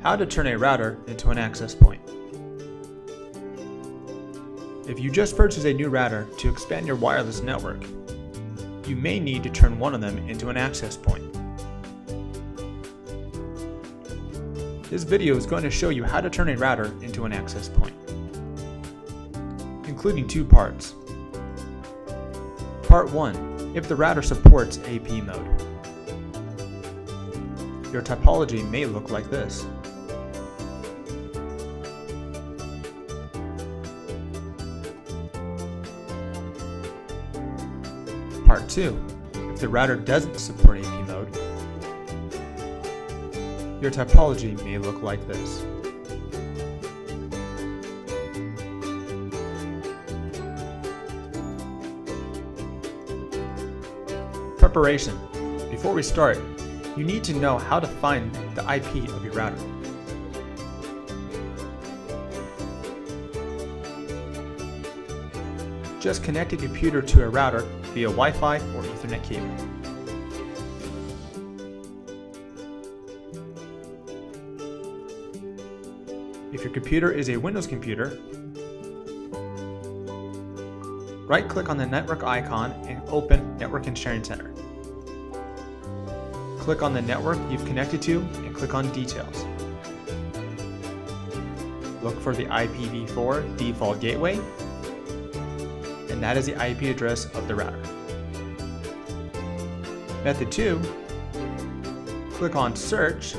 How to turn a router into an access point. If you just purchased a new router to expand your wireless network, you may need to turn one of them into an access point. This video is going to show you how to turn a router into an access point, including two parts. Part 1. If the router supports AP mode. Your topology may look like this. Part 2. If the router doesn't support AP mode, your topology may look like this. Preparation. Before we start, you need to know how to find the IP of your router. Just connect a computer to a router via Wi-Fi or Ethernet cable. If your computer is a Windows computer, right-click on the network icon and open Network and Sharing Center. Click on the network you've connected to and click on Details. Look for the IPv4 default gateway, and that is the IP address of the router. Method 2, click on Search,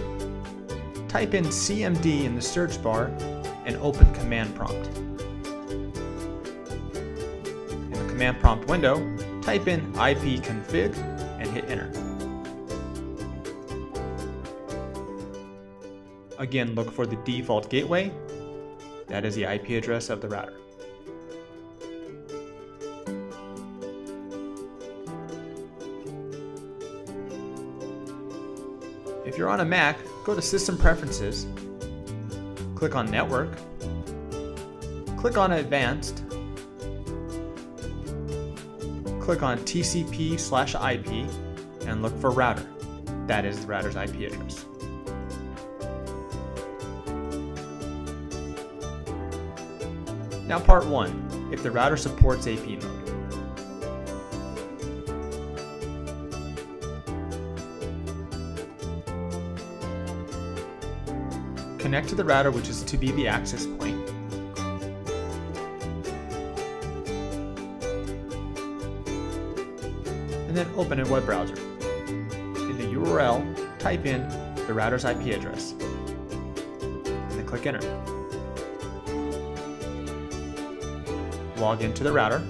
type in CMD in the search bar, and open Command Prompt. In the Command Prompt window, type in ipconfig and hit Enter. Again, look for the default gateway, that is the IP address of the router. If you're on a Mac, go to System Preferences, click on Network, click on Advanced, click on TCP/IP, and look for Router. That is the router's IP address. Now part 1, if the router supports AP mode. Connect to the router, which is to be the access point. And then open a web browser. In the URL, type in the router's IP address. And then click Enter. Log into the router.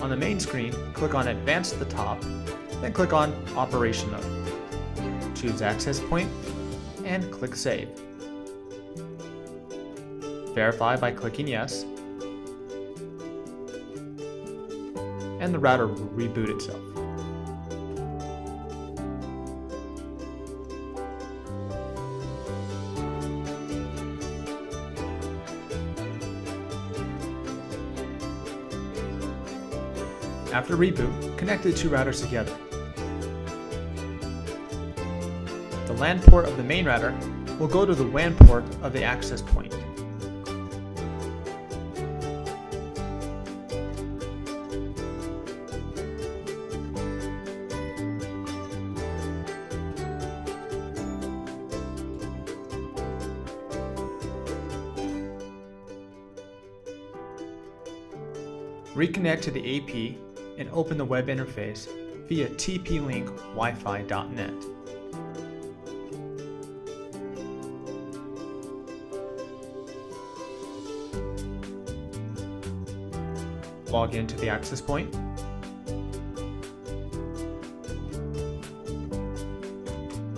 On the main screen, click on Advanced at the top, then click on Operation Mode. Choose Access Point and click Save. Verify by clicking Yes, and the router will reboot itself. After reboot, connect the two routers together. The LAN port of the main router will go to the WAN port of the access point. Reconnect to the AP and open the web interface via TP-Link Wi-Fi.net. Log into the access point.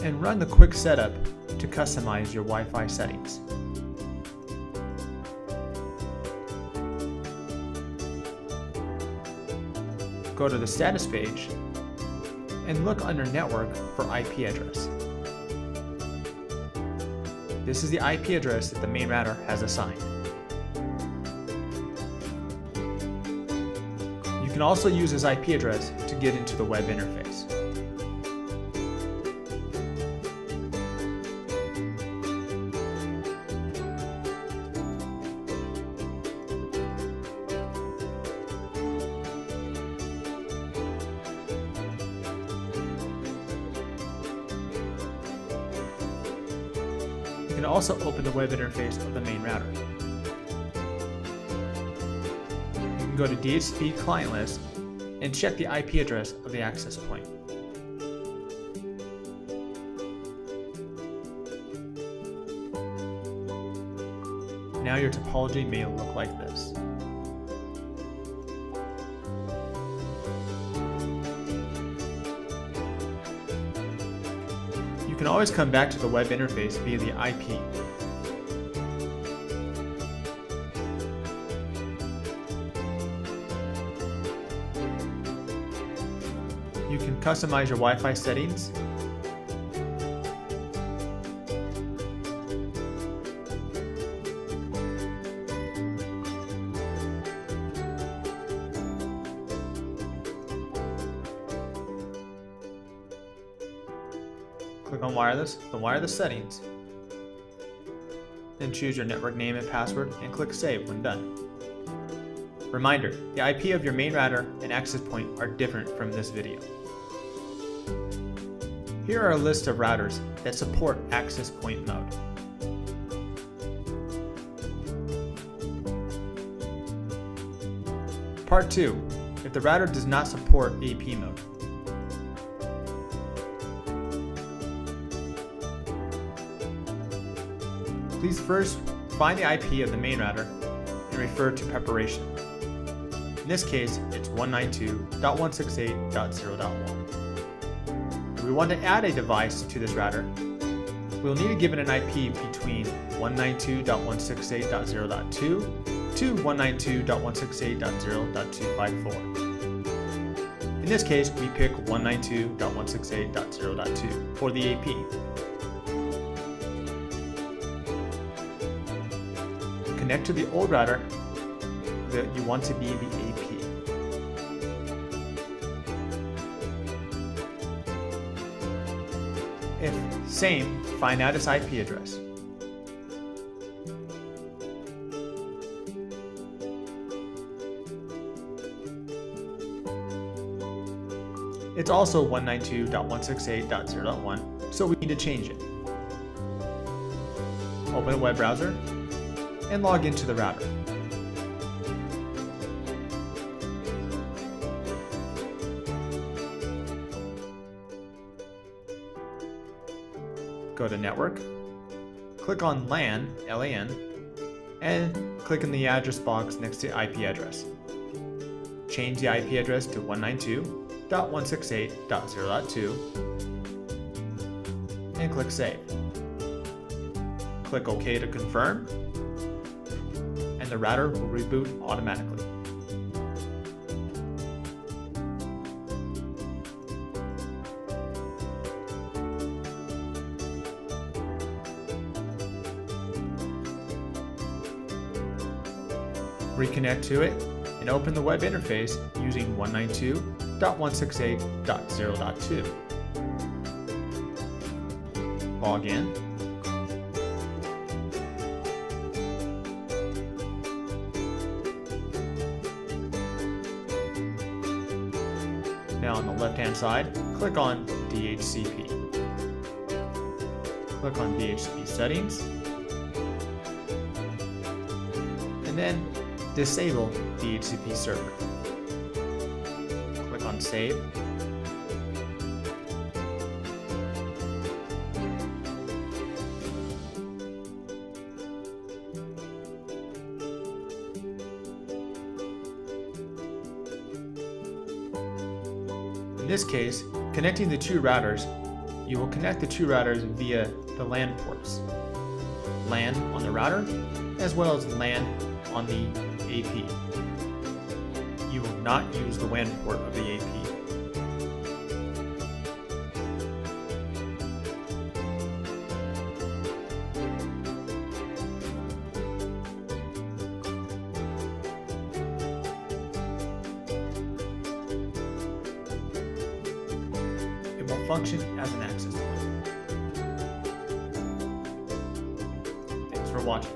And run the quick setup to customize your Wi-Fi settings. Go to the status page and look under Network for IP address. This is the IP address that the main router has assigned. You can also use this IP address to get into the web interface. can also open the web interface of the main router. You can go to DHCP client list and check the IP address of the access point. Now your topology may look like this. You can always come back to the web interface via the IP. You can customize your Wi-Fi settings. Click on wireless, the wireless settings. Then choose your network name and password and click save when done. Reminder, the IP of your main router and access point are different from this video. Here are a list of routers that support access point mode. Part 2. If the router does not support AP mode. Please first find the IP of the main router and refer to preparation. In this case, it's 192.168.0.1. If we want to add a device to this router, we'll need to give it an IP between 192.168.0.2 to 192.168.0.254. In this case, we pick 192.168.0.2 for the AP. Connect to the old router that you want to be the AP. If same, find out its IP address. It's also 192.168.0.1, so we need to change it. Open a web browser and log into the router. Go to Network, click on LAN, LAN, and click in the address box next to IP address. Change the IP address to 192.168.0.2 and click Save. Click OK to confirm, and the router will reboot automatically. Reconnect to it and open the web interface using 192.168.0.2. Log in. Now on the left-hand side, click on DHCP. Click on DHCP settings, and then disable DHCP server. Click on Save. In this case, connecting the two routers, you will connect the two routers via the LAN ports. LAN on the router, as well as LAN on the AP. You will not use the WAN port of the AP. It will function as an access point. Thanks for watching.